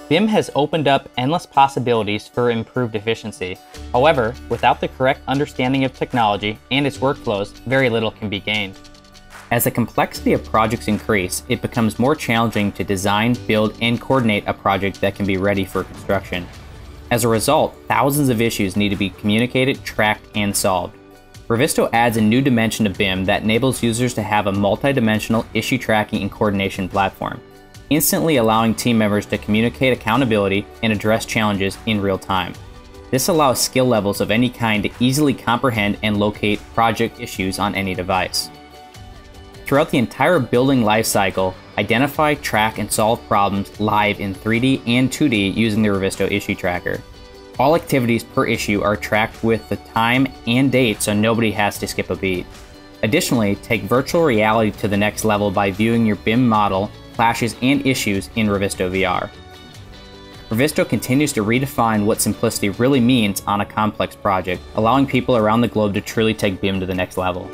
BIM has opened up endless possibilities for improved efficiency. However, without the correct understanding of technology and its workflows, very little can be gained. As the complexity of projects increase, it becomes more challenging to design, build, and coordinate a project that can be ready for construction. As a result, thousands of issues need to be communicated, tracked, and solved. Revizto adds a new dimension to BIM that enables users to have a multi-dimensional issue tracking and coordination platform, instantly allowing team members to communicate accountability and address challenges in real time. This allows skill levels of any kind to easily comprehend and locate project issues on any device. Throughout the entire building lifecycle, identify, track, and solve problems live in 3D and 2D using the Revizto issue tracker. All activities per issue are tracked with the time and date so nobody has to skip a beat. Additionally, take virtual reality to the next level by viewing your BIM model, clashes, and issues in Revizto VR. Revizto continues to redefine what simplicity really means on a complex project, allowing people around the globe to truly take BIM to the next level.